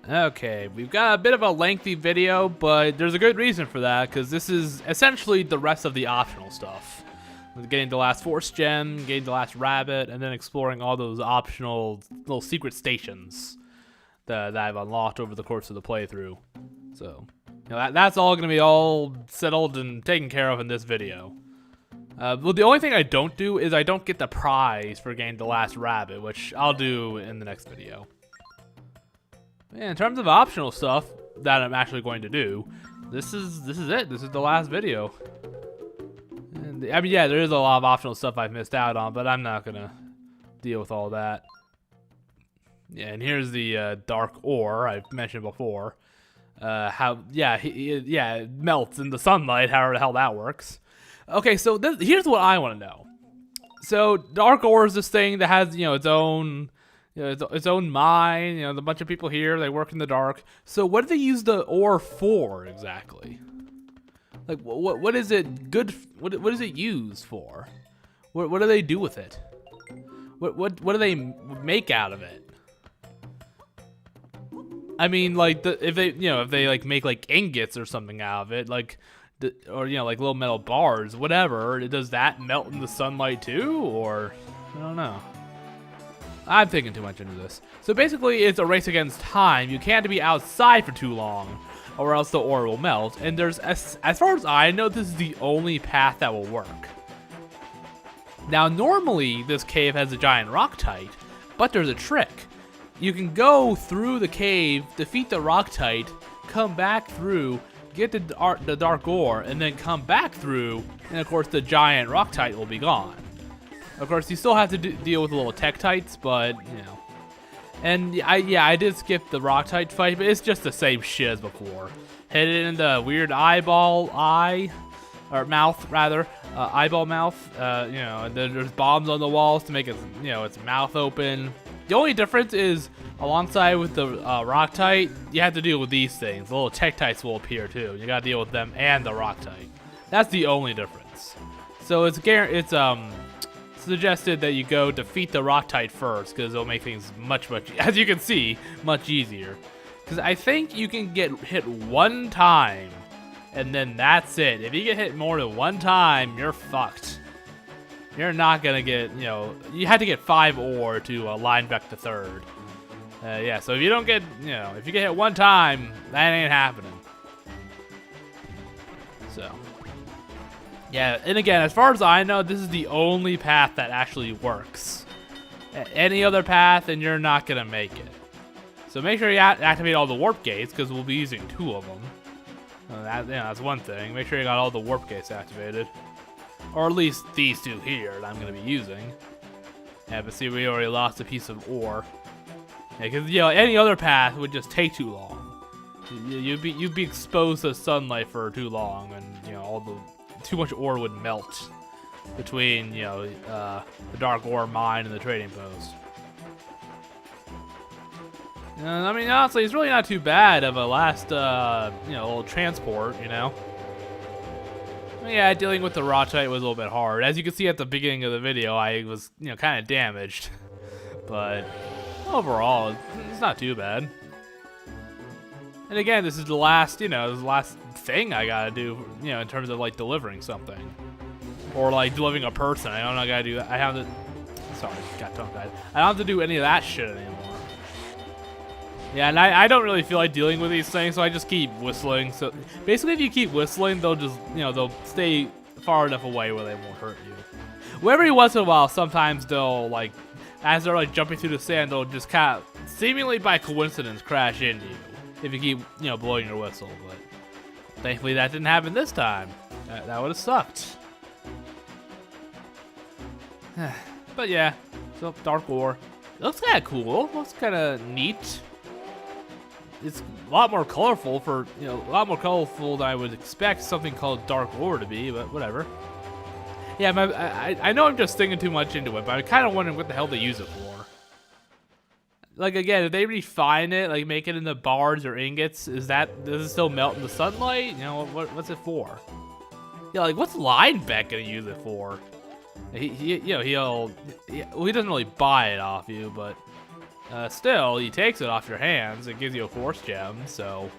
Okay, we've got a bit of a lengthy video, but there's a good reason for that, because this is essentially the rest of the optional stuff. Getting the last Force Gem, getting the last Rabbit, and then exploring all those optional little secret stations that I've unlocked over the course of the playthrough. So, that's all going to be all settled and taken care of in this video. Well, the only thing I don't do is I don't get the prize for getting the last Rabbit, which I'll do in the next video. Yeah, in terms of optional stuff that I'm actually going to do, this is it. This is the last video. And, I mean, yeah, there is a lot of optional stuff I've missed out on, but I'm not gonna deal with all that. Yeah, and here's the dark ore I've mentioned before. It melts in the sunlight, however the hell that works. Okay, so here's what I want to know. So dark ore is this thing that has its own. Its own mine, a bunch of people here, they work in the dark. So what do they use the ore for exactly? Like, what is it good, what is it used for? What do they do with it? What do they make out of it? I mean, like, if they like make like ingots or something out of it, like, or like little metal bars, whatever, does that melt in the sunlight too? Or, I don't know. I'm thinking too much into this. So basically, it's a race against time. You can't be outside for too long, or else the ore will melt. And there's, as far as I know, this is the only path that will work. Now, normally, this cave has a giant Rocktite, but there's a trick. You can go through the cave, defeat the Rocktite, come back through, get the dark ore, and then come back through, and of course, the giant Rocktite will be gone. Of course, you still have to deal with the little Tektites, but, And I did skip the Rocktite fight, but it's just the same shit as before. Hit it in the weird eyeball mouth, and then there's bombs on the walls to make its mouth open. The only difference is, alongside with the Rocktite, you have to deal with these things. The little Tektites will appear too. You gotta deal with them and the Rocktite. That's the only difference. So it's suggested that you go defeat the Rocktite first, because it'll make things much, as you can see, much easier. Because I think you can get hit one time, and then that's it. If you get hit more than one time, you're fucked. You're not gonna get, you had to get 5 ore to line back to third. Yeah, so if you don't get, if you get hit one time, that ain't happening. So. Yeah, and again, as far as I know, this is the only path that actually works. Any other path, and you're not going to make it. So make sure you activate all the warp gates, because we'll be using 2 of them. That's one thing. Make sure you got all the warp gates activated. Or at least these 2 here that I'm going to be using. Yeah, but see, we already lost a piece of ore. Yeah, because, any other path would just take too long. You'd be exposed to sunlight for too long, and, all the... too much ore would melt between, the dark ore mine and the trading post. I mean, honestly, it's really not too bad of a last, little transport, Yeah, dealing with the Rocktite was a little bit hard. As you can see at the beginning of the video, I was, kind of damaged. But overall, it's not too bad. And again, this is the last, thing I gotta do, in terms of like delivering something, or like delivering a person. I gotta do that. I have to. Sorry, got tongue-tied. I don't have to do any of that shit anymore. Yeah, and I don't really feel like dealing with these things, so I just keep whistling. So basically, if you keep whistling, they'll just, they'll stay far enough away where they won't hurt you. Well, every once in a while, sometimes they'll like, as they're like jumping through the sand, they'll just kind of seemingly by coincidence crash into you. If you keep, blowing your whistle, but thankfully that didn't happen this time. That would have sucked. But yeah, so dark ore. It looks kind of cool. Looks kind of neat. It's a lot more colorful than I would expect something called dark ore to be, but whatever. Yeah, I know I'm just thinking too much into it, but I'm kind of wondering what the hell they use it for. Like, again, if they refine it, like make it into bars or ingots, does it still melt in the sunlight? What's it for? Yeah, like, what's Linebeck gonna use it for? He doesn't really buy it off you, but Still, he takes it off your hands. It gives you a force gem, so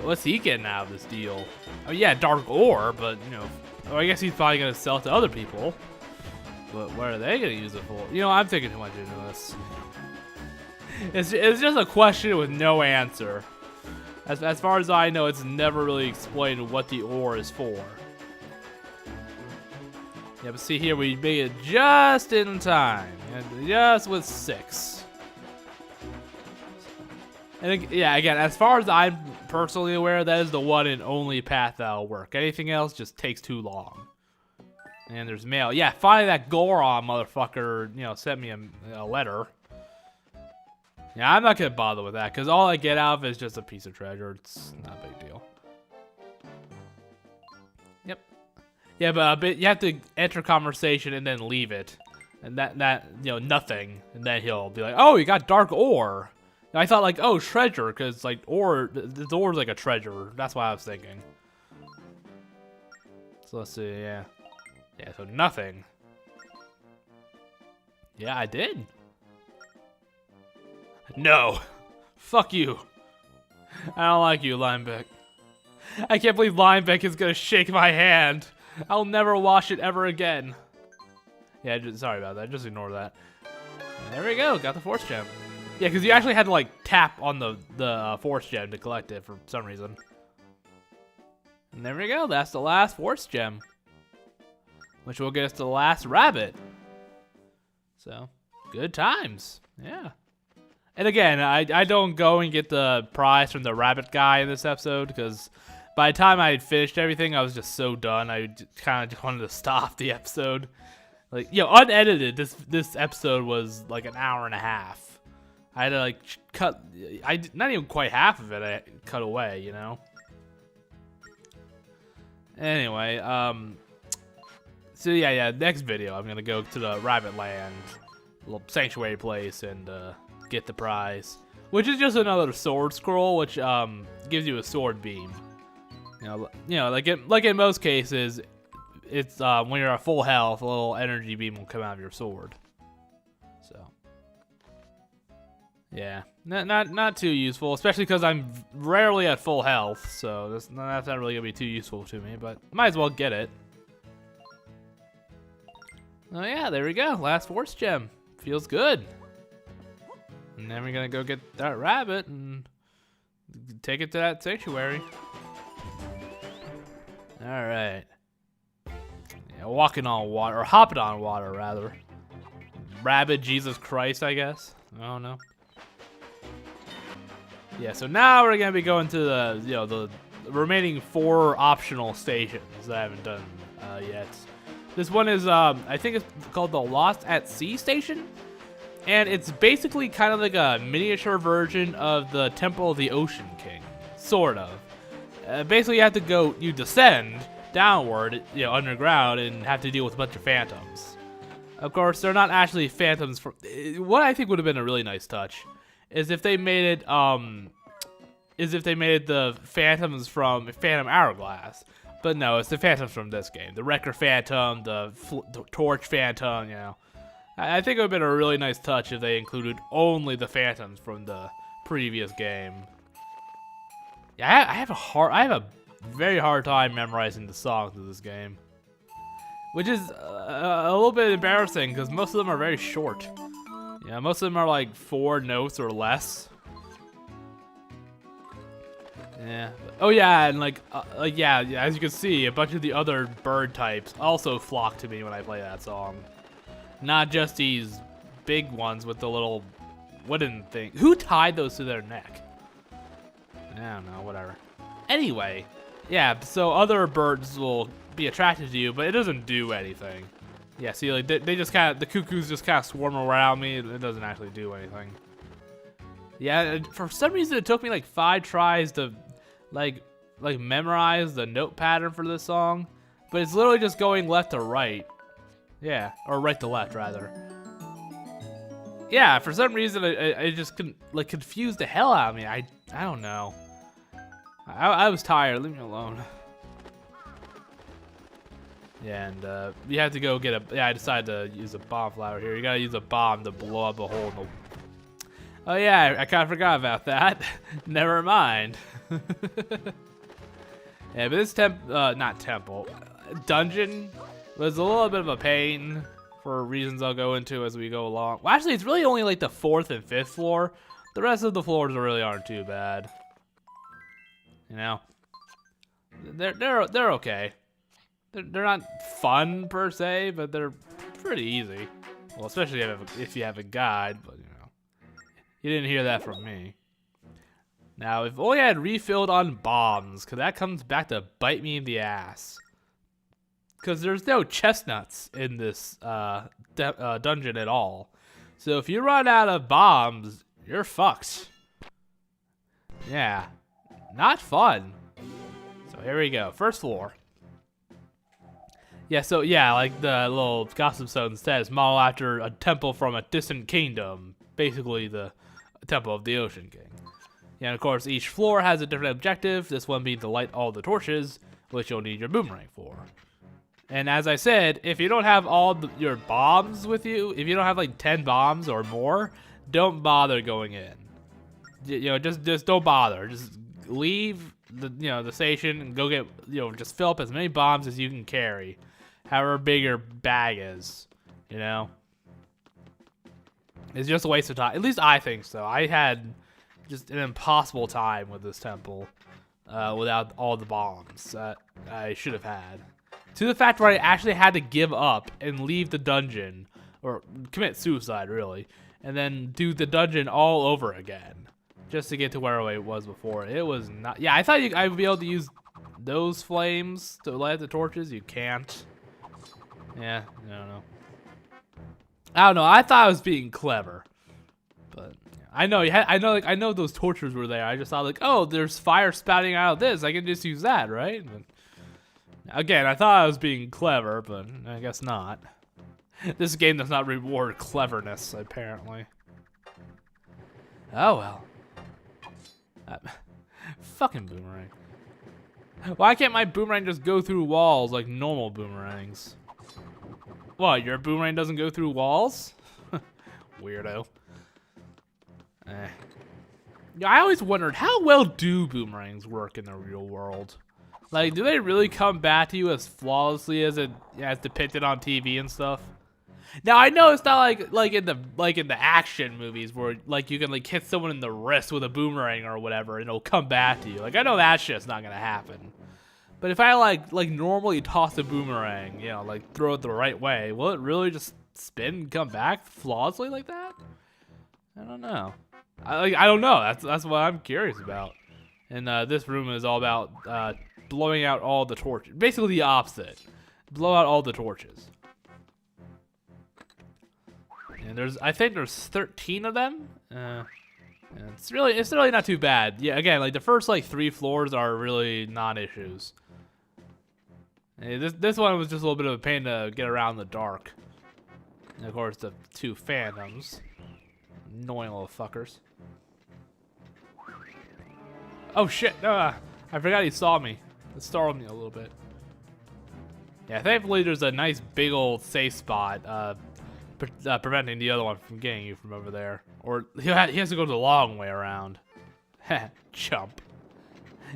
what's he getting out of this deal? Oh yeah, dark ore, but you know, oh, I guess he's probably gonna sell it to other people. But what are they gonna use it for? You know, I'm thinking too much into this. It's just a question with no answer. As far as I know, it's never really explained what the ore is for. Yeah, but see here, we made it just in time, and just with 6. And yeah, again, as far as I'm personally aware, that is the one and only path that'll work. Anything else just takes too long. And there's mail. Yeah, finally that Goron motherfucker, you know, sent me a letter. Yeah, I'm not gonna bother with that, because all I get out of it is just a piece of treasure. It's not a big deal. Yep. Yeah, but you have to enter conversation and then leave it. And that you know, nothing. And then he'll be like, oh, you got dark ore. And I thought like, oh, treasure, because like ore, the ore is like a treasure. That's what I was thinking. So let's see, yeah. Yeah, so nothing. Yeah, I did. No. Fuck you. I don't like you, Linebeck. I can't believe Linebeck is gonna shake my hand. I'll never wash it ever again. Yeah, sorry about that. Just ignore that. And there we go. Got the force gem. Yeah, because you actually had to like tap on the force gem to collect it for some reason. And there we go. That's the last force gem, which will get us to the last rabbit. So, good times. Yeah. And again, I don't go and get the prize from the rabbit guy in this episode, because by the time I had finished everything, I was just so done. I kind of just wanted to stop the episode. Like, you know, unedited, this episode was like an hour and a half. I had to like cut, not even quite half of it I cut away, you know? Anyway, so yeah, next video, I'm gonna go to the Rabbit Land, little sanctuary place, and get the prize, which is just another sword scroll, which gives you a sword beam. You know, like in most cases, it's when you're at full health, a little energy beam will come out of your sword. So yeah, not too useful, especially because I'm rarely at full health, so that's not really gonna be too useful to me. But might as well get it. Oh yeah, there we go. Last force gem. Feels good. And then we're gonna go get that rabbit and take it to that sanctuary. All right. Yeah, walking on water, or hopping on water rather. Rabbit Jesus Christ, I guess. I don't know. Yeah, so now we're gonna be going to the remaining 4 optional stations that I haven't done yet. This one is I think it's called the Lost at Sea station. And it's basically kind of like a miniature version of the Temple of the Ocean King, sort of. Basically, you descend downward, you know, underground, and have to deal with a bunch of phantoms. Of course, they're not actually phantoms. What I think would have been a really nice touch is if they made it, the phantoms from Phantom Hourglass. But no, it's the phantoms from this game. The Wrecker Phantom, the Torch Phantom, you know. I think it would have been a really nice touch if they included only the phantoms from the previous game. Yeah, I have a very hard time memorizing the songs of this game, which is a little bit embarrassing because most of them are very short. Yeah, most of them are like 4 notes or less. Yeah. Oh yeah, and yeah, as you can see, a bunch of the other bird types also flock to me when I play that song. Not just these big ones with the little wooden thing. Who tied those to their neck? I don't know, whatever. Anyway, yeah, so other birds will be attracted to you, but it doesn't do anything. Yeah, see, like they just kind of, the cuckoos just kind of swarm around me. It doesn't actually do anything. Yeah, for some reason it took me like 5 tries to like memorize the note pattern for this song, but it's literally just going left to right. Yeah, or right to left, rather. Yeah, for some reason, it just confused the hell out of me. I don't know. I was tired. Leave me alone. Yeah, and you have to go get a. Yeah, I decided to use a bomb flower here. You gotta use a bomb to blow up a hole in the. Oh yeah, I kind of forgot about that. Never mind. Yeah, but this dungeon was a little bit of a pain for reasons I'll go into as we go along. Well, actually, it's really only like the 4th and 5th floor. The rest of the floors really aren't too bad. You know, they're okay. They're not fun per se, but they're pretty easy. Well, especially if you have a guide, but you know, you didn't hear that from me. Now, if only I had refilled on bombs, because that comes back to bite me in the ass. Because there's no chestnuts in this dungeon at all. So if you run out of bombs, you're fucked. Yeah, not fun. So here we go, first floor. Yeah, so yeah, like the little gossip stone says, model after a temple from a distant kingdom. Basically the temple of the Ocean King. Yeah, and of course, each floor has a different objective, this one being to light all the torches, which you'll need your boomerang for. And as I said, if you don't have all your bombs with you, if you don't have like 10 bombs or more, don't bother going in. You know, just don't bother. Just leave the station and go get, just fill up as many bombs as you can carry. However big your bag is, you know. It's just a waste of time. At least I think so. I had just an impossible time with this temple without all the bombs that I should have had. To the fact where I actually had to give up and leave the dungeon, or commit suicide really, and then do the dungeon all over again, just to get to where I was before. It was not. Yeah, I thought I would be able to use those flames to light the torches. You can't. Yeah, I don't know. I don't know. I thought I was being clever, but I know I know those torches were there. I just thought like, oh, there's fire spouting out of this. I can just use that, right? But again, I thought I was being clever, but I guess not. This game does not reward cleverness, apparently. Oh well. Fucking boomerang. Why can't my boomerang just go through walls like normal boomerangs? What, your boomerang doesn't go through walls? Weirdo. Yeah, I always wondered, how well do boomerangs work in the real world? Like, do they really come back to you as flawlessly as depicted on TV and stuff? Now I know it's not like in the action movies where like you can like hit someone in the wrist with a boomerang or whatever and it'll come back to you. Like I know that shit's not gonna happen. But if I like normally toss a boomerang, like throw it the right way, will it really just spin and come back flawlessly like that? I don't know. I don't know. That's what I'm curious about. And this room is all about blowing out all the torches. Basically the opposite. Blow out all the torches. And I think there's 13 of them. It's really not too bad. Yeah, again, like the first like 3 floors are really non-issues. This one was just a little bit of a pain to get around in the dark. And of course the 2 phantoms. Annoying little fuckers. Oh shit, I forgot he saw me. It startled me a little bit. Yeah, thankfully there's a nice big old safe spot preventing the other one from getting you from over there. Or he has to go the long way around. Chump.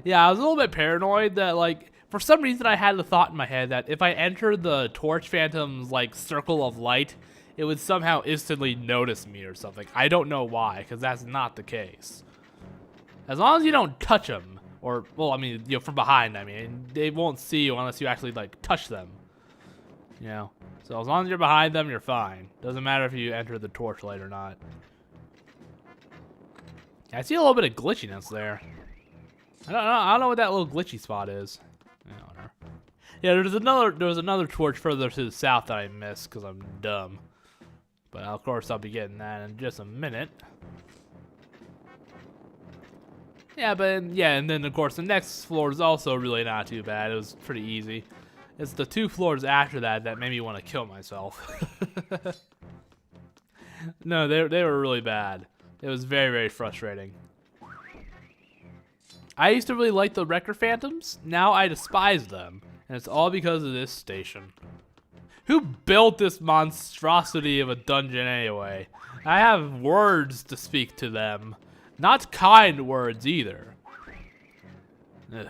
Yeah, I was a little bit paranoid that like, for some reason I had the thought in my head that if I entered the Torch Phantom's like circle of light, it would somehow instantly notice me or something. I don't know why, because that's not the case. As long as you don't touch them, or, well, I mean, from behind, I mean, they won't see you unless you actually, like, touch them. So as long as you're behind them, you're fine. Doesn't matter if you enter the torchlight or not. I see a little bit of glitchiness there. I don't know what that little glitchy spot is. I don't know. Yeah, there was another torch further to the south that I missed because I'm dumb. But of course I'll be getting that in just a minute. Yeah, and then of course the next floor is also really not too bad. It was pretty easy. It's the 2 floors after that made me want to kill myself. No, they were really bad. It was very, very frustrating. I used to really like the Wrecker Phantoms. Now I despise them. And it's all because of this station. Who built this monstrosity of a dungeon anyway? I have words to speak to them. Not kind words either. Ugh.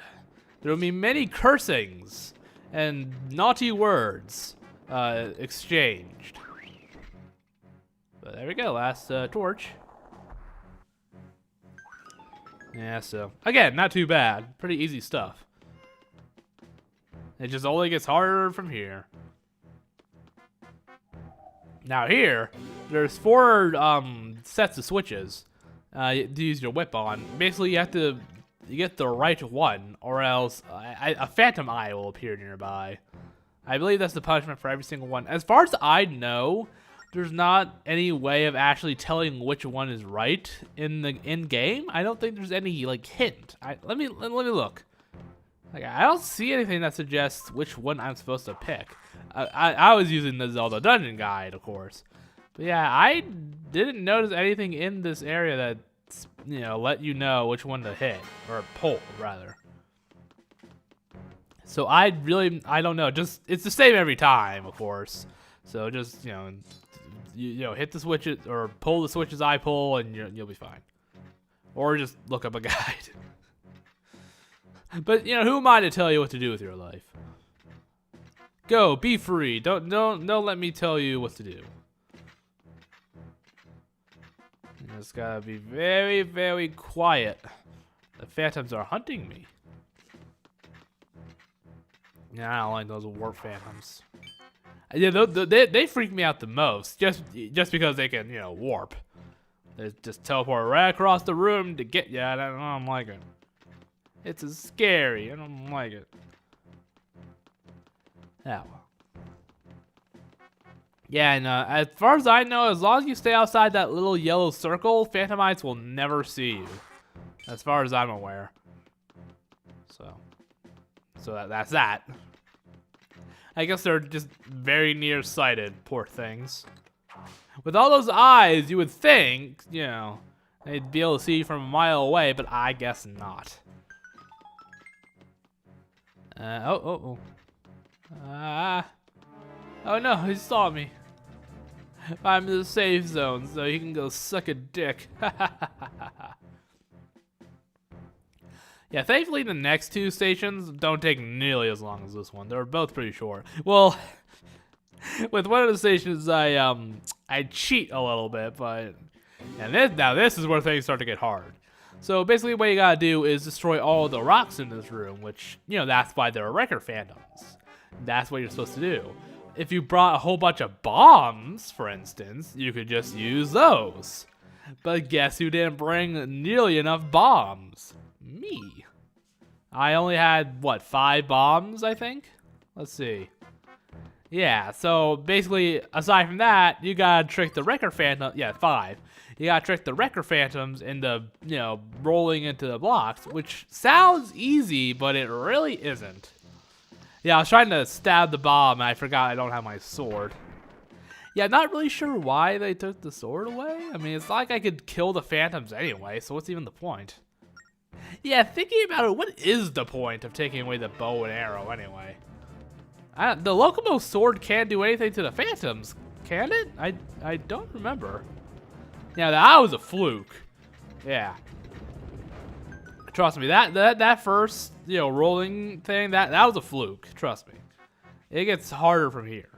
There will be many cursings and naughty words exchanged. But there we go, last torch. Yeah, so again, not too bad. Pretty easy stuff. It just only gets harder from here. Now here, there's 4 sets of switches to use your whip on. Basically, you get the right one, or else a phantom eye will appear nearby. I believe that's the punishment for every single one. As far as I know, there's not any way of actually telling which one is right in game. I don't think there's any like hint. Let me look. Like, I don't see anything that suggests which one I'm supposed to pick. I was using the Zelda dungeon guide, of course, but yeah, I didn't notice anything in this area that let you know which one to hit or pull rather. So I don't know. Just it's the same every time, of course. So just hit the switches or pull the switches I pull, and you'll be fine. Or just look up a guide. But who am I to tell you what to do with your life? Go, be free. Don't let me tell you what to do. You just gotta be very, very quiet. The phantoms are hunting me. Yeah, I don't like those warp phantoms. Yeah, they freak me out the most. Just because they can warp. They just teleport right across the room to get you. I don't like it. It's scary. I don't like it. Yeah. Yeah, and as far as I know, as long as you stay outside that little yellow circle, Phantomites will never see you. As far as I'm aware. So that's that. I guess they're just very nearsighted, poor things. With all those eyes, you would think, they'd be able to see you from a mile away, but I guess not. Oh no, he saw me. I'm in the safe zone, so he can go suck a dick. Yeah, thankfully the next 2 stations don't take nearly as long as this one. They're both pretty short. Well, with one of the stations I cheat a little bit, but now this is where things start to get hard. So basically what you gotta do is destroy all the rocks in this room, which, that's why there are record phantoms. That's what you're supposed to do. If you brought a whole bunch of bombs, for instance, you could just use those. But guess who didn't bring nearly enough bombs? Me. I only had, 5 bombs, I think? Let's see. Yeah, so basically, aside from that, you gotta trick the record phantom. Yeah, 5. You gotta trick the record phantoms into, rolling into the blocks, which sounds easy, but it really isn't. Yeah, I was trying to stab the bomb, and I forgot I don't have my sword. Yeah, not really sure why they took the sword away. I mean, it's not like I could kill the phantoms anyway, so what's even the point? Yeah, thinking about it, what is the point of taking away the bow and arrow anyway? The Locomo sword can't do anything to the phantoms, can it? I don't remember. Yeah, that was a fluke. Yeah. Trust me, that first, rolling thing, that was a fluke. Trust me. It gets harder from here.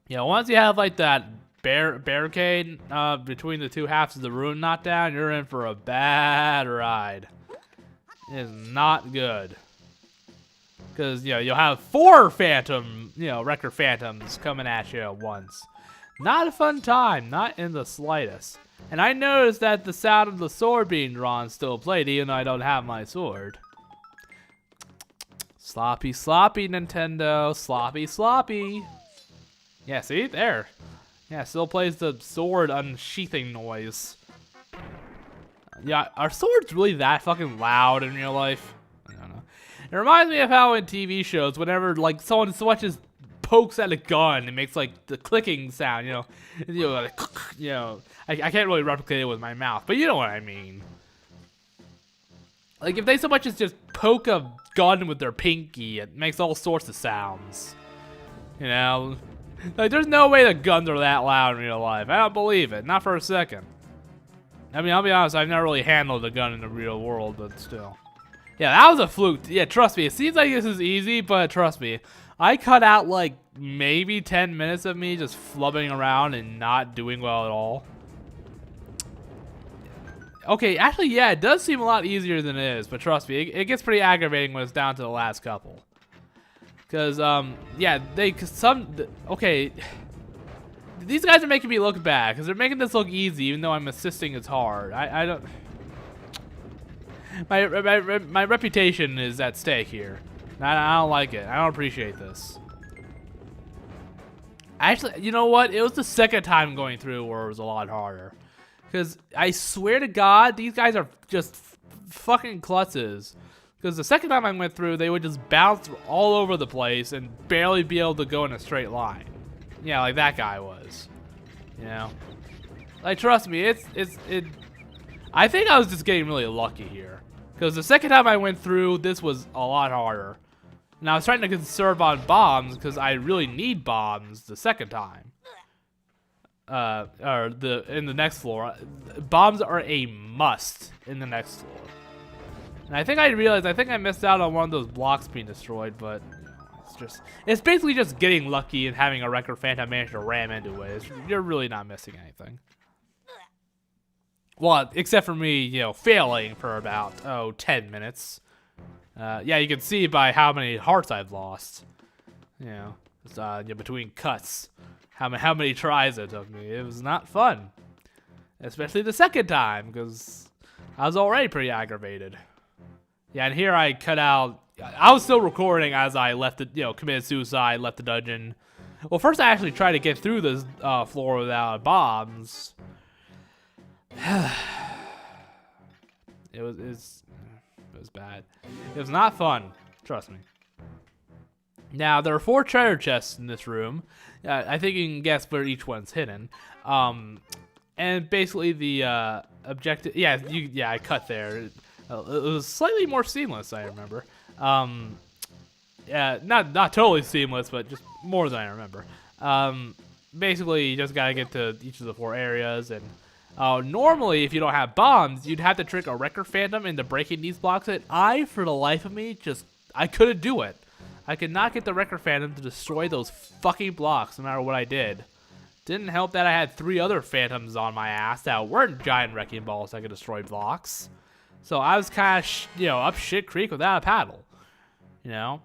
Once you have like that barricade between the 2 halves of the room knocked down, you're in for a bad ride. It is not good. Because, you'll have 4 record phantoms coming at you at once. Not a fun time, not in the slightest. And I noticed that the sound of the sword being drawn still played, even though I don't have my sword. Sloppy, sloppy, Nintendo. Sloppy, sloppy. Yeah, see? There. Yeah, still plays the sword unsheathing noise. Yeah, are swords really that fucking loud in real life? I don't know. It reminds me of how in TV shows, whenever like someone pokes at a gun, it makes like the clicking sound, like, I can't really replicate it with my mouth, but you know what I mean. Like if they so much as just poke a gun with their pinky, it makes all sorts of sounds. Like, there's no way the guns are that loud in real life. I don't believe it. Not for a second. I mean, I'll be honest, I've never really handled a gun in the real world, but still. Yeah, that was a fluke. Yeah, trust me. It seems like this is easy, but trust me. I cut out, like, maybe 10 minutes of me just flubbing around and not doing well at all. Okay, actually, yeah, it does seem a lot easier than it is, but trust me, it gets pretty aggravating when it's down to the last couple. Because, yeah, okay, these guys are making me look bad, because they're making this look easy, even though I'm insisting it's hard. I don't, my reputation is at stake here. I don't like it. I don't appreciate this. Actually, you know what? It was the second time going through where it was a lot harder. Because I swear to God, these guys are just fucking klutzes. Because the second time I went through, they would just bounce all over the place and barely be able to go in a straight line. Yeah, like that guy was. You know? Like, trust me, I think I was just getting really lucky here. Because the second time I went through, this was a lot harder. And I was trying to conserve on bombs because I really need bombs the second time. Or in the next floor. Bombs are a must in the next floor. And I think I realized, I think I missed out on one of those blocks being destroyed, but you know, it's basically just getting lucky and having a record phantom manage to ram into it. You're really not missing anything. Well, except for me, you know, failing for about, 10 minutes. Yeah, you can see by how many hearts I've lost. You know, it's, between cuts. How many tries it took me. It was not fun. Especially the second time, because I was already pretty aggravated. Yeah, and here I cut out... I was still recording as I left the, committed suicide, left the dungeon. Well, first I actually tried to get through this floor without bombs. It was bad. It was not fun. Trust me. Now, there are 4 treasure chests in this room. I think you can guess where each one's hidden. And basically the objective... Yeah, I cut there. It was slightly more seamless, I remember. Yeah, not totally seamless, but just more than I remember. Basically, you just gotta get to each of the 4 areas, and normally, if you don't have bombs, you'd have to trick a Wrecker Phantom into breaking these blocks, and for the life of me, I couldn't do it. I could not get the Wrecker Phantom to destroy those fucking blocks, no matter what I did. Didn't help that I had 3 other Phantoms on my ass that weren't giant wrecking balls that could destroy blocks. So I was kind of, up shit creek without a paddle. You know?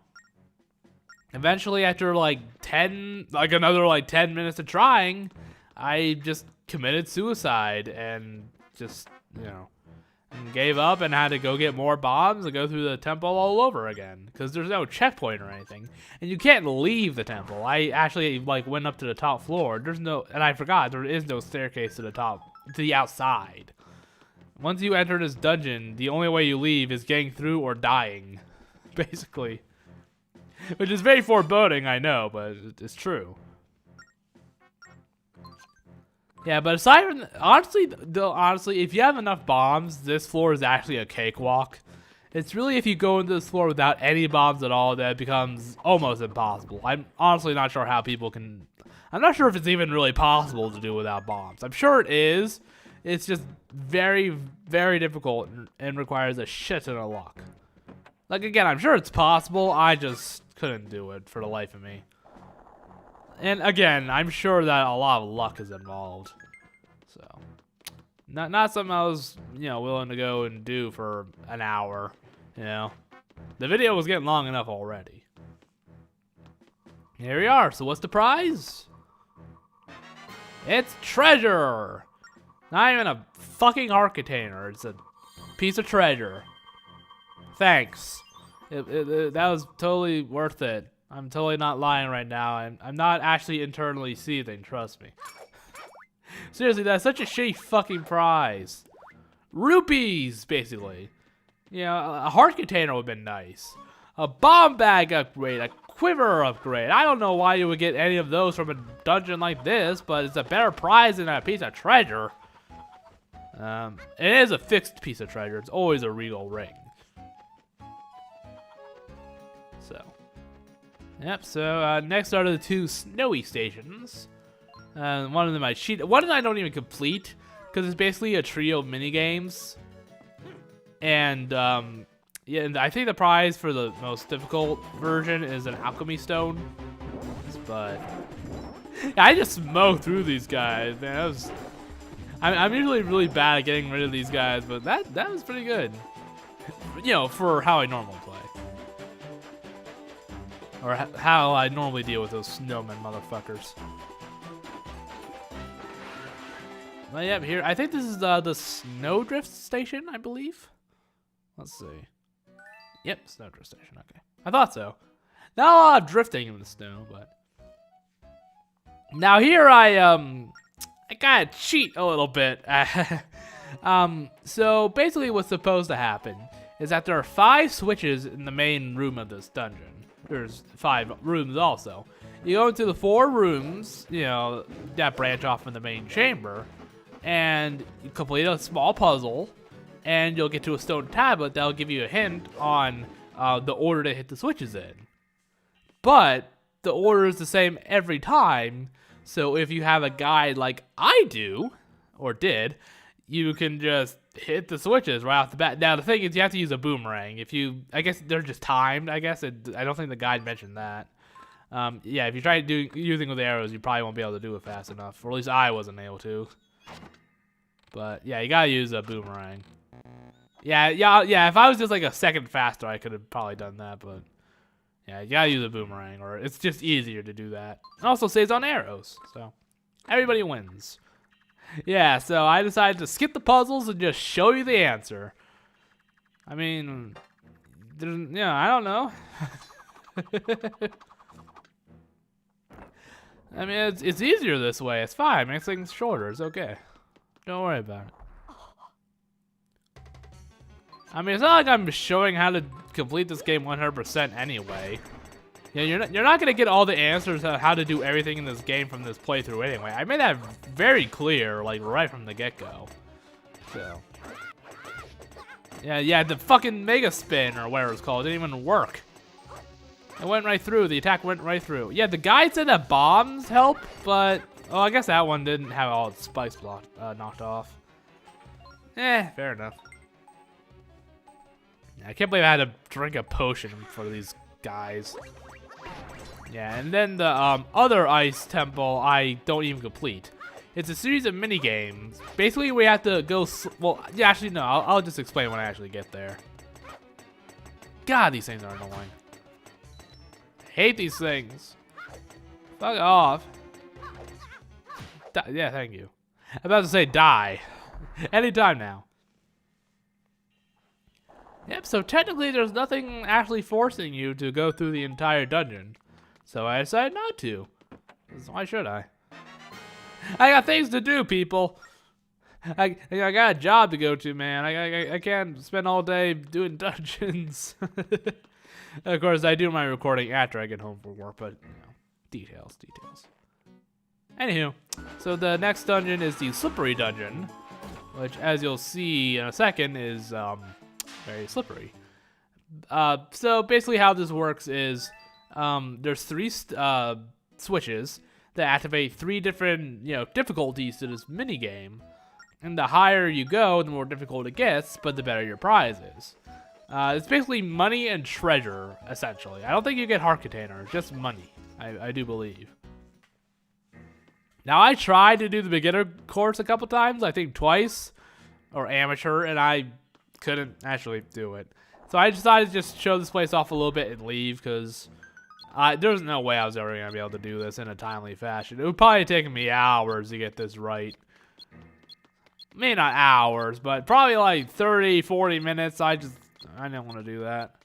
Eventually, after another 10 minutes of trying, I just committed suicide and just, and gave up and had to go get more bombs and go through the temple all over again because there's no checkpoint or anything, and you can't leave the temple. I actually went up to the top floor. And I forgot there is no staircase to the outside. Once you enter this dungeon, the only way you leave is getting through or dying, basically, which is very foreboding, I know, but it's true. Yeah, but aside from honestly, if you have enough bombs, this floor is actually a cakewalk. It's really if you go into this floor without any bombs at all that it becomes almost impossible. I'm honestly not sure how people can. I'm not sure if it's even really possible to do without bombs. I'm sure it is. It's just very, very difficult and requires a shit ton of luck. Again, I'm sure it's possible. I just couldn't do it for the life of me. And again, I'm sure that a lot of luck is involved. So, not something I was, willing to go and do for an hour, The video was getting long enough already. Here we are. So what's the prize? It's treasure! Not even a fucking heart container. It's a piece of treasure. Thanks. That was totally worth it. I'm totally not lying right now. I'm not actually internally seething, trust me. Seriously, that's such a shitty fucking prize. Rupees, basically. A heart container would have been nice. A bomb bag upgrade, a quiver upgrade. I don't know why you would get any of those from a dungeon like this, but it's a better prize than a piece of treasure. It is a fixed piece of treasure. It's always a regal ring. So. Yep, so next are the 2 snowy stations. One of them I cheat. One of them I don't even complete because it's basically a trio of mini games. And yeah, and I think the prize for the most difficult version is an alchemy stone. But yeah, I just mow through these guys, man. I'm usually really bad at getting rid of these guys, but that was pretty good. You know, for how I normally play. Or how I normally deal with those snowmen motherfuckers. Well, yeah, here. I think this is the Snowdrift Station, I believe. Let's see. Yep, Snowdrift Station. Okay, I thought so. Not a lot of drifting in the snow, but now here I gotta cheat a little bit. So basically, what's supposed to happen is that there are 5 switches in the main room of this dungeon. There's 5 rooms also. You go into the 4 rooms, you know, that branch off from the main chamber, and you complete a small puzzle, and you'll get to a stone tablet that'll give you a hint on the order to hit the switches in. But the order is the same every time, so if you have a guide like I do, or did, you can just hit the switches right off the bat. Now the thing is, you have to use a boomerang. I guess they're just timed. I guess I don't think the guide mentioned that. Yeah, if you try using with arrows, you probably won't be able to do it fast enough, or at least I wasn't able to. But yeah, you gotta use a boomerang. Yeah. If I was just like a second faster, I could have probably done that. But yeah, you gotta use a boomerang, or it's just easier to do that. It also saves on arrows, so everybody wins. Yeah, so I decided to skip the puzzles and just show you the answer. I mean, yeah, I don't know. I mean, it's easier this way. It's fine. It makes things shorter. It's okay. Don't worry about it. I mean, it's not like I'm showing how to complete this game 100% anyway. Yeah, you're not gonna get all the answers on how to do everything in this game from this playthrough anyway. I made that very clear, like right from the get-go. So yeah, the fucking Mega Spin or whatever it's called didn't even work. It went right through. The attack went right through. Yeah, the guide said that bombs help, but oh, I guess that one didn't have all its spikes knocked off. Fair enough. I can't believe I had to drink a potion for these guys. Yeah, and then the other ice temple I don't even complete. It's a series of mini games. Basically, we have to go. Well, yeah, actually no. I'll just explain when I actually get there. God, these things are annoying. I hate these things. Fuck off. Yeah, thank you. I'm about to say die. Anytime now. Yep, so technically there's nothing actually forcing you to go through the entire dungeon. So I decided not to. Why should I? I got things to do, people. I got a job to go to, man. I can't spend all day doing dungeons. Of course, I do my recording after I get home from work, but, you know, details. Anywho, so the next dungeon is the Slippery Dungeon, which, as you'll see in a second, is very slippery. So basically how this works is there's 3 switches that activate 3 different, you know, difficulties to this mini game, and the higher you go, the more difficult it gets, but the better your prize is. It's basically money and treasure, essentially. I don't think you get heart container, just money. I do believe. Now I tried to do the beginner course a couple times, I think twice, or amateur, and I couldn't actually do it. So I decided to just show this place off a little bit and leave, because there's no way I was ever going to be able to do this in a timely fashion. It would probably take me hours to get this right. Maybe not hours, but probably like 30, 40 minutes. I didn't want to do that.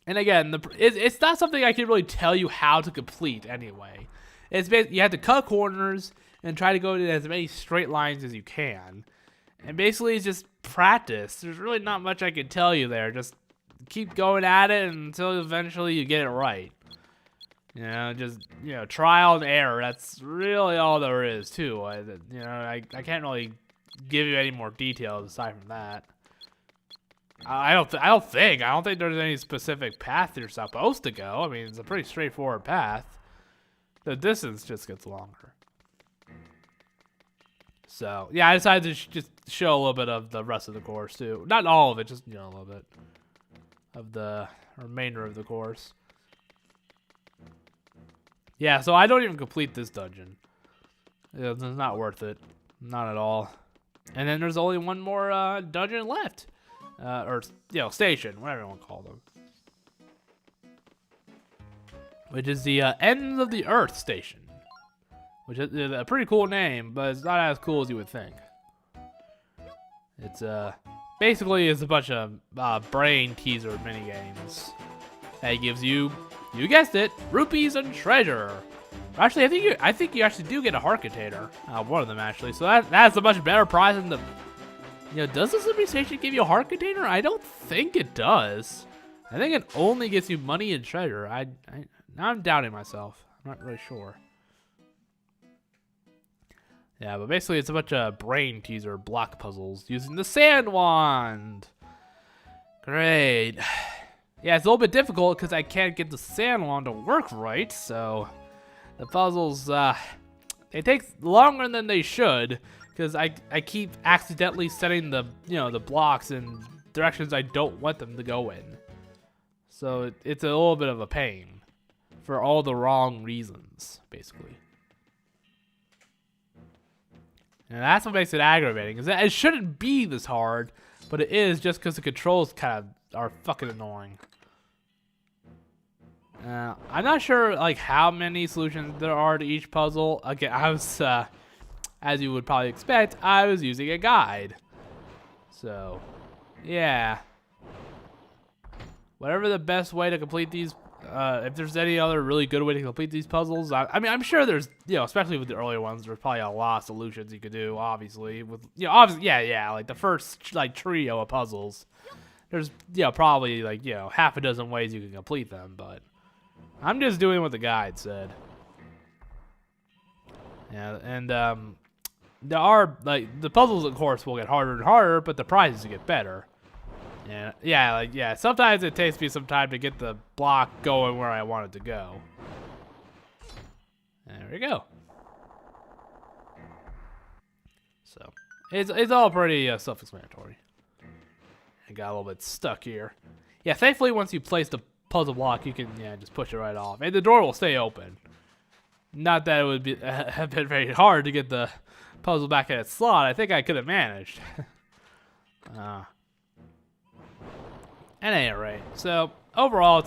And again, it's not something I can really tell you how to complete anyway. It's basically, you have to cut corners and try to go to as many straight lines as you can. And basically, it's just practice. There's really not much I can tell you there. Just keep going at it until eventually you get it right. You know, just, you know, trial and error. That's really all there is, too. I can't really give you any more details aside from that. I don't think there's any specific path you're supposed to go. I mean, it's a pretty straightforward path. The distance just gets longer. So yeah, I decided to just show a little bit of the rest of the course too. Not all of it, just a little bit of the remainder of the course. Yeah, so I don't even complete this dungeon. It's not worth it, not at all. And then there's only one more dungeon left, or station, whatever you want to call them, which is the Ends of the Earth station. Which is a pretty cool name, but it's not as cool as you would think. It's basically it's a bunch of brain teaser mini games that gives you guessed it, rupees and treasure. Actually, I think you actually do get a heart container. One of them actually. So that's a much better prize than the. Does the slippery station give you a heart container? I don't think it does. I think it only gets you money and treasure. Now I'm doubting myself. I'm not really sure. Yeah, but basically it's a bunch of brain teaser block puzzles using the sand wand. Great. Yeah, it's a little bit difficult because I can't get the sand wand to work right, so the puzzles, they take longer than they should because I keep accidentally setting the, the blocks in directions I don't want them to go in. So it's a little bit of a pain for all the wrong reasons, basically. And that's what makes it aggravating, is that it shouldn't be this hard, but it is just because the controls kind of are fucking annoying. I'm not sure like how many solutions there are to each puzzle. Again, I was, as you would probably expect, I was using a guide. So, yeah. Whatever the best way to complete these. If there's any other really good way to complete these puzzles, I mean, I'm sure there's, especially with the earlier ones, there's probably a lot of solutions you could do, obviously. With, obviously, yeah, like the first, like, trio of puzzles, there's, probably, like, half a dozen ways you can complete them, but I'm just doing what the guide said. Yeah, and, there are, like, the puzzles, of course, will get harder and harder, but the prizes will get better. Yeah, sometimes it takes me some time to get the block going where I want it to go. There we go. So, it's all pretty self-explanatory. I got a little bit stuck here. Yeah, thankfully once you place the puzzle block, you can just push it right off. And the door will stay open. Not that it would have been very hard to get the puzzle back in its slot. I think I could have managed. At any rate, so overall,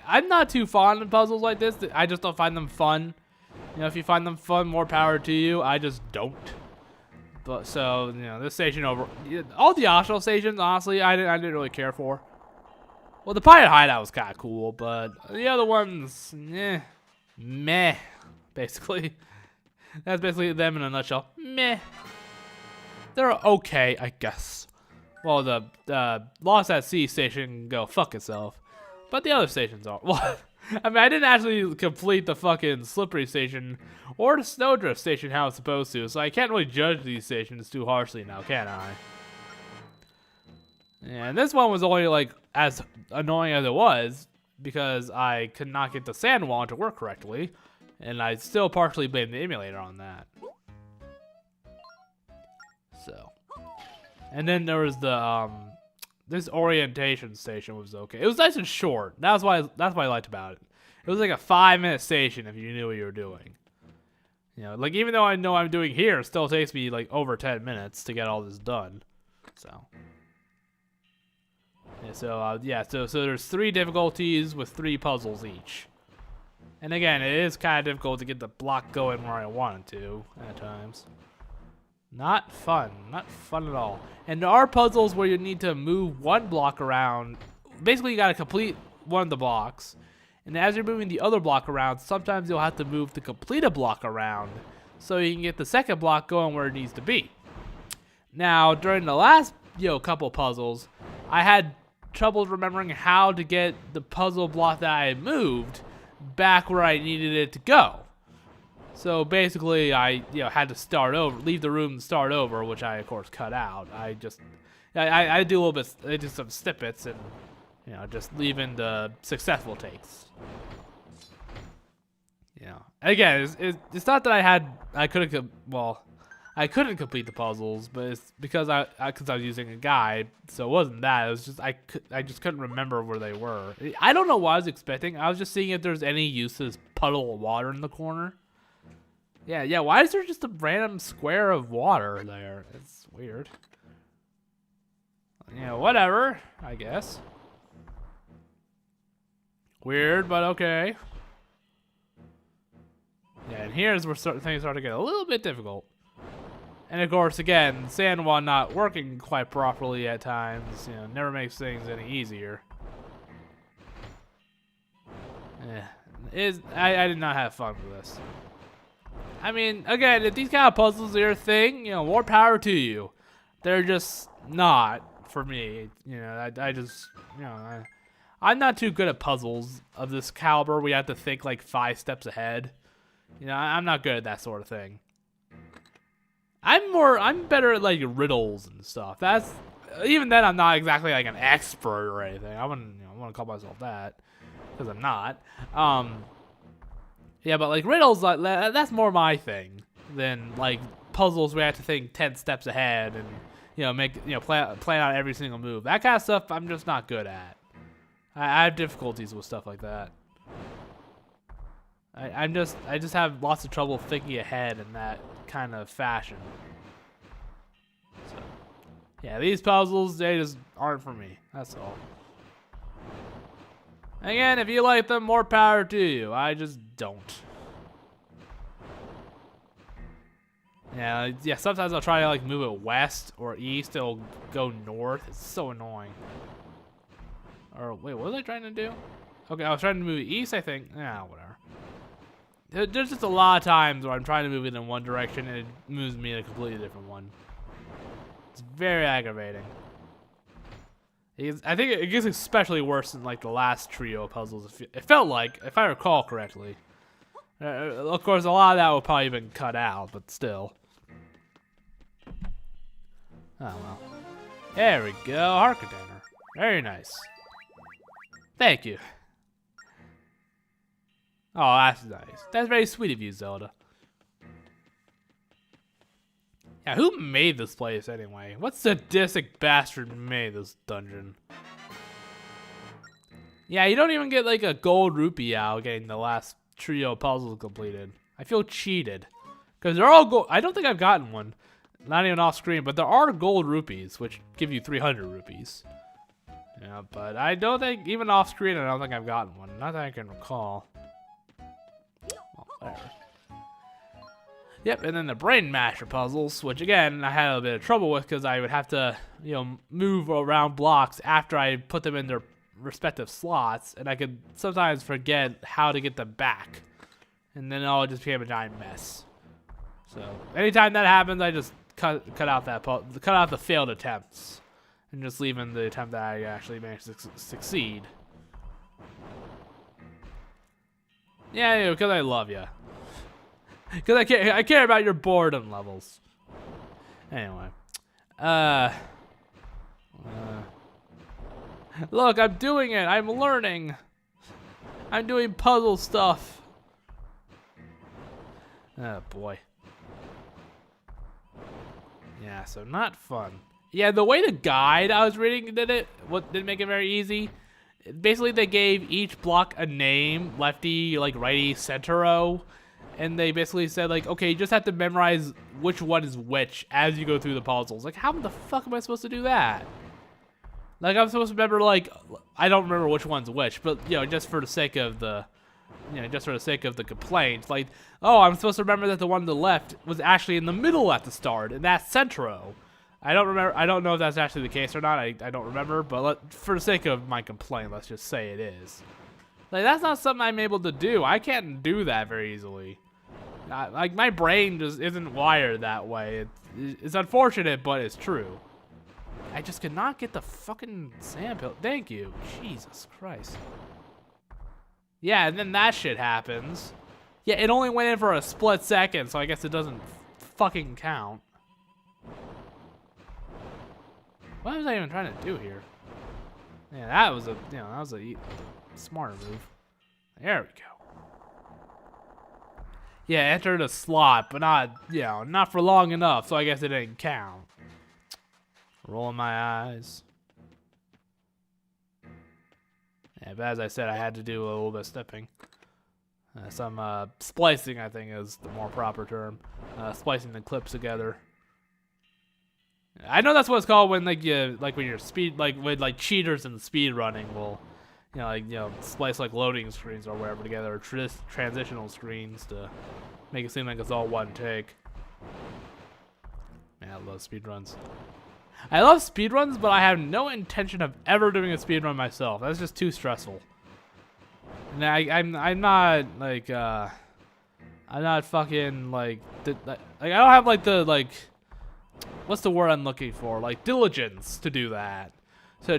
I'm not too fond of puzzles like this. I just don't find them fun. If you find them fun, more power to you. I just don't. But so this station all the optional stations, honestly, I didn't really care for. Well, the pirate hideout was kind of cool, but the other ones, meh. Basically, that's basically them in a nutshell. Meh. They're okay, I guess. Well, the Lost at Sea station can go fuck itself. But the other stations are. Well, I mean, I didn't actually complete the fucking Slippery station or the Snowdrift station how it's supposed to, so I can't really judge these stations too harshly now, can I? Yeah, and this one was only, like, as annoying as it was because I could not get the sand wand to work correctly, and I still partially blame the emulator on that. So. And then there was the this orientation station was okay. It was nice and short. That's what I liked about it. It was like a 5-minute station if you knew what you were doing. Like even though I know I'm doing here, it still takes me like over 10 minutes to get all this done. So yeah, so there's 3 difficulties with 3 puzzles each. And again, it is kind of difficult to get the block going where I want it to at times. Not fun at all. And there are puzzles where you need to move one block around. Basically, you gotta complete one of the blocks. And as you're moving the other block around, sometimes you'll have to move to complete a block around so you can get the second block going where it needs to be. Now, during the last, couple puzzles, I had trouble remembering how to get the puzzle block that I had moved back where I needed it to go. So basically, I had to start over, leave the room and start over, which I of course cut out. I just I do a little bit. I do some snippets and just leaving the successful takes. Again, it's not that I couldn't I couldn't complete the puzzles, but it's because I was using a guide, so it wasn't that. It was just I just couldn't remember where they were. I don't know what I was expecting. I was just seeing if there's any use to this puddle of water in the corner. Yeah. Why is there just a random square of water there? It's weird. Whatever, I guess. Weird, but okay. Yeah, and here's where things start to get a little bit difficult. And of course, again, sand while not working quite properly at times, never makes things any easier. I did not have fun with this. I mean, again, if these kind of puzzles are your thing, more power to you. They're just not for me. I'm not too good at puzzles of this caliber. We have to think like 5 steps ahead. I'm not good at that sort of thing. I'm better at like riddles and stuff. Even then I'm not exactly like an expert or anything. I wouldn't call myself that because I'm not. Yeah, but like riddles, that's more my thing than like puzzles where I have to think 10 steps ahead and plan out every single move. That kind of stuff I'm just not good at. I have difficulties with stuff like that. I just have lots of trouble thinking ahead in that kind of fashion. So, yeah, these puzzles, they just aren't for me. That's all. Again, if you like them, more power to you. I just don't. Yeah, sometimes I'll try to like move it west or east. It'll go north. It's so annoying. Or wait, what was I trying to do? Okay, I was trying to move it east, I think. Yeah, whatever. There's just a lot of times where I'm trying to move it in one direction and it moves me in a completely different one. It's very aggravating. I think it gets especially worse in like the last trio of puzzles. It felt like, if I recall correctly. Of course, a lot of that will probably have been cut out, but still. Oh well. There we go, heart container. Very nice. Thank you. Oh, that's nice. That's very sweet of you, Zelda. Yeah, who made this place anyway? What sadistic bastard made this dungeon? Yeah, you don't even get like a gold rupee out getting the last trio of puzzles completed. I feel cheated. Because they're all gold. I don't think I've gotten one. Not even off screen, but there are gold rupees, which give you 300 rupees. Yeah, but I don't think, even off screen, I don't think I've gotten one. Not that I can recall. Well, whatever. Yep, and then the brain masher puzzles, which again, I had a bit of trouble with because I would have to, move around blocks after I put them in their respective slots, and I could sometimes forget how to get them back. And then it all just became a giant mess. So, anytime that happens, I just cut out the failed attempts. And just leaving the attempt that I actually managed to succeed. Yeah, because I love you. Because I care about your boredom levels. Anyway. Look, I'm doing it. I'm learning. I'm doing puzzle stuff. Oh, boy. Yeah, so not fun. Yeah, the way the guide I was reading didn't make it very easy. Basically, they gave each block a name, lefty, like righty, center-o. And they basically said, like, okay, you just have to memorize which one is which as you go through the puzzles. Like, how the fuck am I supposed to do that? Like, I'm supposed to remember, like, I don't remember which one's which, but, just for the sake of the, complaint. Like, oh, I'm supposed to remember that the one on the left was actually in the middle at the start, and that's center-o. I don't know if that's actually the case or not. I don't remember, but for the sake of my complaint, let's just say it is. Like, that's not something I'm able to do. I can't do that very easily. Like, my brain just isn't wired that way. It's unfortunate, but it's true. I just could not get the fucking sand pill. Thank you. Jesus Christ. Yeah, and then that shit happens. Yeah, it only went in for a split second, so I guess it doesn't fucking count. What was I even trying to do here? Yeah, that was a, that was a smarter move. There we go. Yeah, entered a slot, but not, not for long enough, so I guess it didn't count. Rolling my eyes. Yeah, but as I said, I had to do a little bit of stepping. Some splicing, I think, is the more proper term. Splicing the clips together. I know that's what it's called when when you're when cheaters and speed running will, splice like loading screens or whatever together, or transitional screens to make it seem like it's all one take. Man, I love speed runs. I love speedruns, but I have no intention of ever doing a speedrun myself. That's just too stressful. And I'm not like I'm not fucking like I don't have like the what's the word I'm looking for? Like diligence to do that. So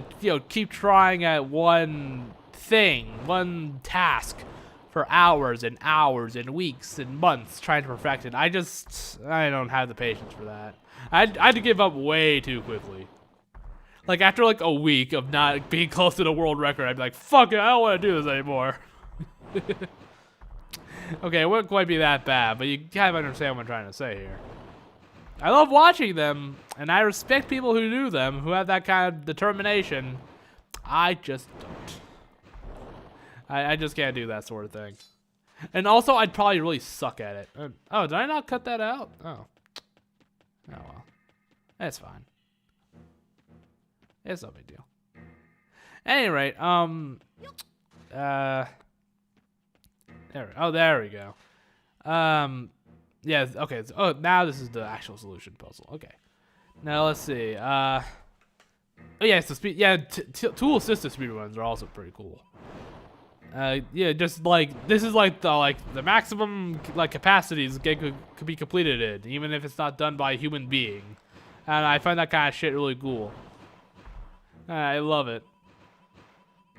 keep trying at one thing, one task for hours and hours and weeks and months trying to perfect it. I don't have the patience for that. I had to give up way too quickly. Like after like a week of not being close to the world record, I'd be like, fuck it, I don't want to do this anymore. Okay, it wouldn't quite be that bad, but you kind of understand what I'm trying to say here. I love watching them, and I respect people who do them, who have that kind of determination. I just don't. I just can't do that sort of thing. And also, I'd probably really suck at it. Oh, did I not cut that out? Oh. Oh well. That's fine. It's no big deal. At any rate, there we go. Yeah, okay. So, now this is the actual solution puzzle. Okay. Now let's see. Oh yeah, it's the speed. Yeah, tool assisted speedruns are also pretty cool. Yeah, just like this is like the maximum capacities could be completed in, even if it's not done by a human being, and I find that kind of shit really cool. I love it.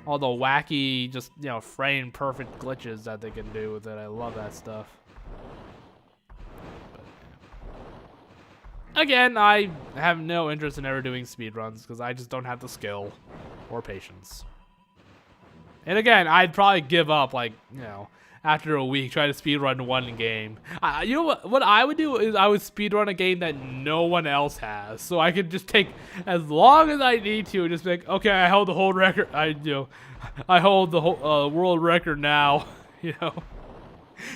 All the wacky, just frame perfect glitches that they can do with it. I love that stuff. But, yeah. Again, I have no interest in ever doing speedruns because I just don't have the skill or patience. And again, I'd probably give up, after a week, try to speedrun one game. You know what I would do is I would speedrun a game that no one else has. So I could just take as long as I need to and just be like, okay, I hold the whole record. I hold the whole world record now,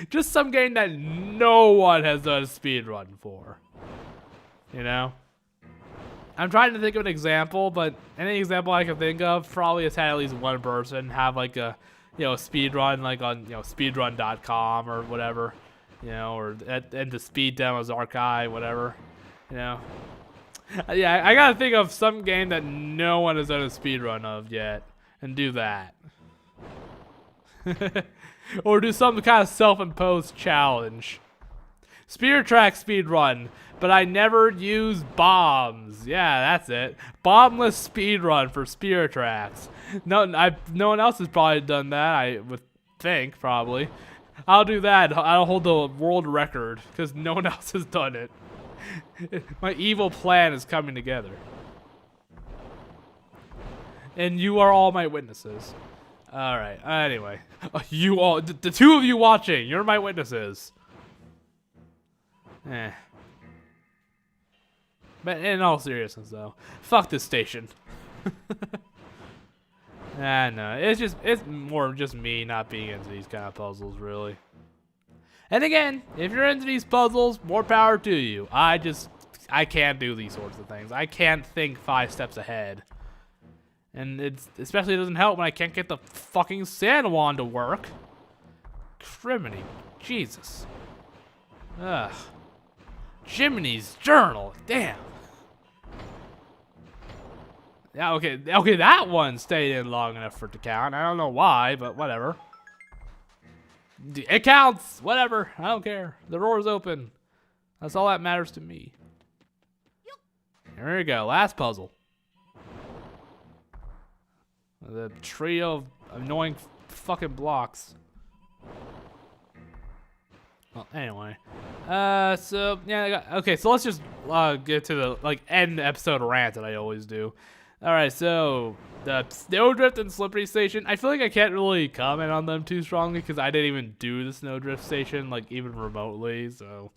Just some game that no one has done a speedrun for, I'm trying to think of an example, but any example I can think of probably has had at least one person have like a, speed run on, speedrun.com or whatever, or at the Speed Demos Archive, whatever, Yeah, I gotta think of some game that no one has done a speed run of yet, and do that. Or do some kind of self-imposed challenge. Spear track speed run, but I never use bombs. Yeah, that's it. Bombless speed run for spear tracks. No one else has probably done that. I would think probably. I'll do that. I'll hold the world record because no one else has done it. My evil plan is coming together, and you are all my witnesses. All right. Anyway, you all, the two of you watching, you're my witnesses. But in all seriousness, though, fuck this station. No, it's more just me not being into these kind of puzzles, really. And again, if you're into these puzzles, more power to you. I can't do these sorts of things. I can't think 5 steps ahead. And especially doesn't help when I can't get the fucking sand wand to work. Criminy, Jesus. Ugh. Jiminy's journal, damn. Yeah, okay, that one stayed in long enough for it to count. I don't know why, but whatever. It counts, whatever, I don't care. The door's open. That's all that matters to me. Here we go, last puzzle. The trio of annoying fucking blocks. Well, anyway. So yeah, okay. So let's just get to the end episode rant that I always do. All right, so the Snowdrift and Slippery Station. I feel like I can't really comment on them too strongly because I didn't even do the Snowdrift Station even remotely. So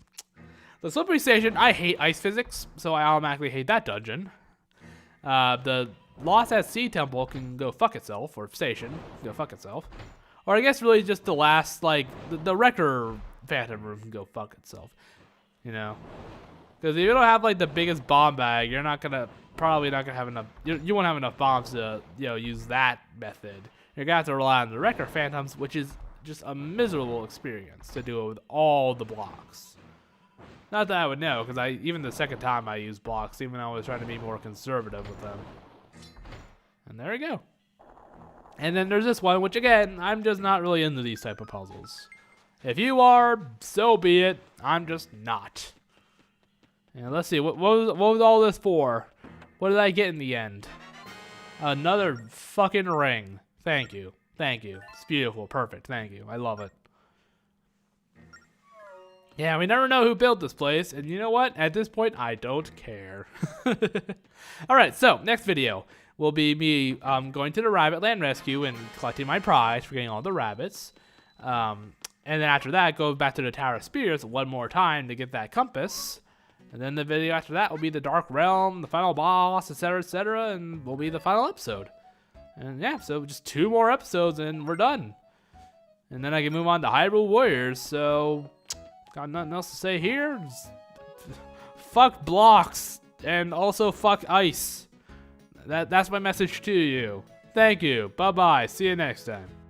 the Slippery Station, I hate ice physics, so I automatically hate that dungeon. The Lost at Sea Temple can go fuck itself, or station can go fuck itself. Or I guess really just the last, the Wrecker Phantom Room can go fuck itself. You know? Because if you don't have, the biggest bomb bag, you're probably not going to have enough, you won't have enough bombs to, use that method. You're going to have to rely on the Wrecker Phantoms, which is just a miserable experience to do it with all the blocks. Not that I would know, because even the second time I used blocks, even though I was trying to be more conservative with them. And there we go. And then there's this one, which again, I'm just not really into these type of puzzles. If you are, so be it. I'm just not. And let's see, what was all this for? What did I get in the end? Another fucking ring. Thank you. Thank you. It's beautiful. Perfect. Thank you. I love it. Yeah, we never know who built this place. And you know what? At this point, I don't care. Alright, so next video will be me going to the Rabbit Land Rescue and collecting my prize for getting all the rabbits. And then after that, go back to the Tower of Spirits one more time to get that compass. And then the video after that will be the Dark Realm, the final boss, etc., and will be the final episode. And yeah, so just 2 more episodes and we're done. And then I can move on to Hyrule Warriors, so got nothing else to say here. Just fuck blocks, and also fuck ice. That's my message to you. Thank you. Bye-bye. See you next time.